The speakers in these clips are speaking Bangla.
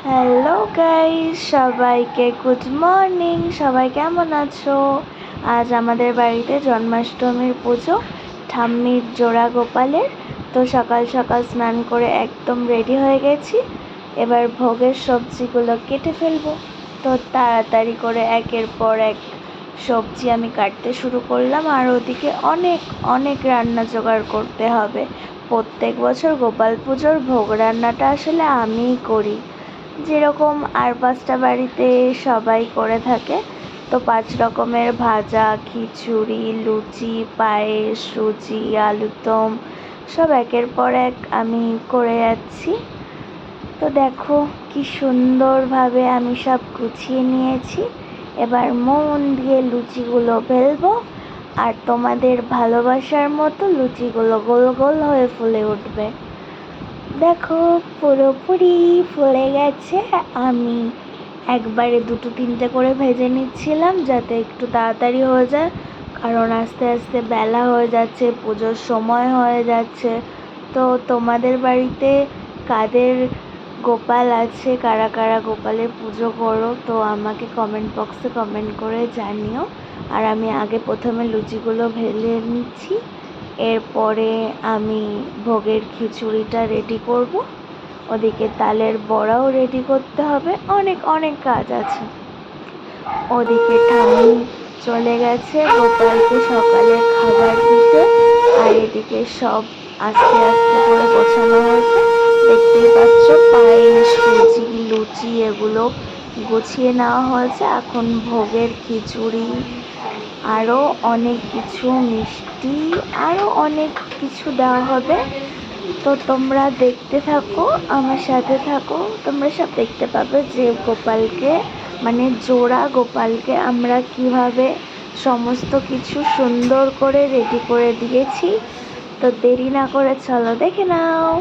হ্যালো গাইস, সবাইকে গুড মর্নিং। সবাই কেমন আছো? আজ আমাদের বাড়িতে জন্মাষ্টমীর পুজো, ঠাম্মির জোড়া গোপালের। তো সকাল সকাল স্নান করে একদম রেডি হয়ে গেছি। এবার ভোগের সবজিগুলো কেটে ফেলবো। তো তাড়াতাড়ি করে একের পর এক সবজি আমি কাটতে শুরু করলাম। আর ওদিকে অনেক অনেক রান্না জোগাড় করতে হবে। প্রত্যেক বছর গোপাল পুজোর ভোগ রান্নাটা আসলে আমিই করি, যেরকম আর 5টা বাড়িতে সবাই করে থাকে। তো 5 রকমের ভাজা, খিচুড়ি, লুচি, পায়েস, সুজি, আলুর দম সব একের পর এক আমি করে যাচ্ছি। তো দেখো কি সুন্দরভাবে আমি সব গুছিয়ে নিয়েছি। এবার মন দিয়ে লুচিগুলো বেলবো, আর তোমাদের ভালোবাসার মতো লুচিগুলো গোল গোল হয়ে ফুলে উঠবে। দেখো পুরোপুরি ফুলে গেছে। আমি একবারে 2-3টে করে ভেজে নিচ্ছিলাম যাতে একটু তাড়াতাড়ি হয়ে যায়, কারণ আস্তে আস্তে বেলা হয়ে যাচ্ছে, পুজোর সময় হয়ে যাচ্ছে। তো তোমাদের বাড়িতে কাদের গোপাল আছে, কারা কারা গোপালের পুজো করো, তো আমাকে কমেন্ট বক্সে কমেন্ট করে জানিও। আর আমি আগে প্রথমে লুচিগুলো ভেজে নিচ্ছি, এরপরে আমি ভোগের খিচুড়িটা রেডি করব। ওদিকে তালের বড়াও রেডি করতে হবে, অনেক অনেক কাজ আছে। ওদিকে ঠাম্মি চলে গেছে গোপালকে সকালের খাবার দিতে, আর এদিকে সব আস্তে আস্তে করে গোছানো হয়েছে। দেখতেই পাচ্ছ পায়েস, সুজি, লুচি এগুলো গুছিয়ে নেওয়া হয়েছে। এখন ভোগের খিচুড়ি, আরও অনেক কিছু মিষ্টি, আরও অনেক কিছু দেওয়া হবে। তো তোমরা দেখতে থাকো, আমার সাথে থাকো, তোমরা সব দেখতে পাবে যে গোপালকে, মানে জোড়া গোপালকে আমরা কিভাবে সমস্ত কিছু সুন্দর করে রেডি করে দিয়েছি। তো দেরি না করে চলো দেখে নাও।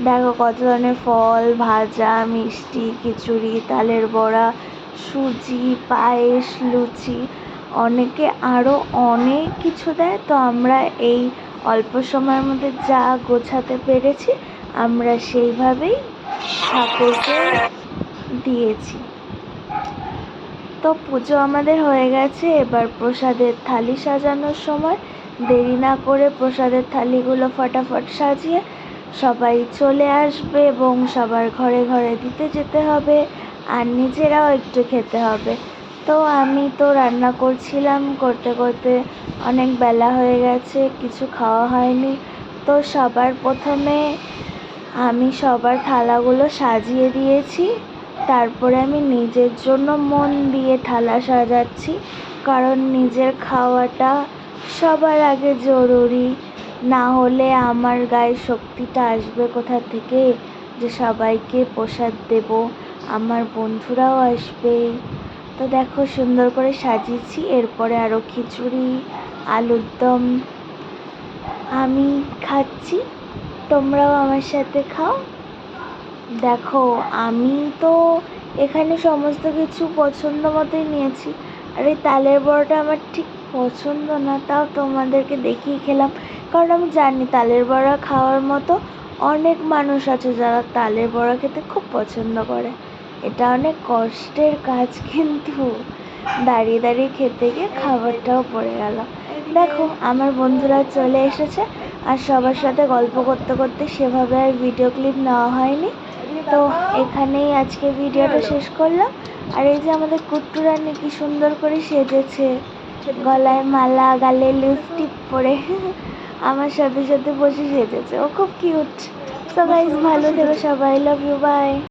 দেখো কত ধরনের ফল, ভাজা, মিষ্টি, খিচুড়ি, তালের বড়া, সুজি, পায়েস, লুচি, অনেকে আরও অনেক কিছু দেয়। তো আমরা এই অল্প সময়ের মধ্যে যা গোছাতে পেরেছি আমরা সেইভাবেই ঠাকুরকে দিয়েছি। তো পুজো আমাদের হয়ে গেছে, এবার প্রসাদের থালি সাজানোর সময়। দেরি না করে প্রসাদের থালিগুলো ফটাফট সাজিয়ে সবাই চলে আসবে এবং সবার ঘরে ঘরে দিতে যেতে হবে, আর নিজেরাও একটু খেতে হবে। তো আমি তো রান্না করছিলাম, করতে করতে অনেক বেলা হয়ে গেছে, কিছু খাওয়া হয়নি। তো সবার প্রথমে আমি সবার থালাগুলো সাজিয়ে দিয়েছি, তারপরে আমি নিজের জন্য মন দিয়ে থালা সাজাচ্ছি, কারণ নিজের খাওয়াটা সবার আগে জরুরি। না হলে আমার গায়ে শক্তিটা আসবে কোথা থেকে যে সবাইকে প্রসাদ দেব, আমার বন্ধুরাও আসবে। তো দেখো সুন্দর করে সাজিয়েছি। এরপরে আরও খিচুড়ি, আলুর দম আমি খাচ্ছি, তোমরাও আমার সাথে খাও। দেখো আমি তো এখানে সমস্ত কিছু পছন্দ মতোই নিয়েছি। আর এই তালের বড়াটা আমার ঠিক পছন্দ না, তাও তোমাদেরকে দেখিয়ে খেলাম, কারণ আমি জানি তালের বড়া খাওয়ার মতো অনেক মানুষ আছে যারা তালের বড়া খেতে খুব পছন্দ করে। এটা অনেক কষ্টের কাজ, কিন্তু দাঁড়িয়ে দাঁড়িয়ে খেতে গিয়ে খাবারটাও পড়ে গেল। দেখো আমার বন্ধুরা চলে এসেছে, আর সবার সাথে গল্প করতে করতে সেভাবে আর ভিডিও ক্লিপ নেওয়া হয়নি। তো এখানেই আজকে ভিডিওটা শেষ করলাম। আর এই যে আমাদের কুট্টু রানী কি সুন্দর করে সেজেছে, গলায় মালা, গালে লিপস্টিক পরে আমার সাথে সাথে বসে সেজেছে, ও খুব কিউট। তো গাইস ভালো থেকো সবাই, লাভ ইউ, বাই।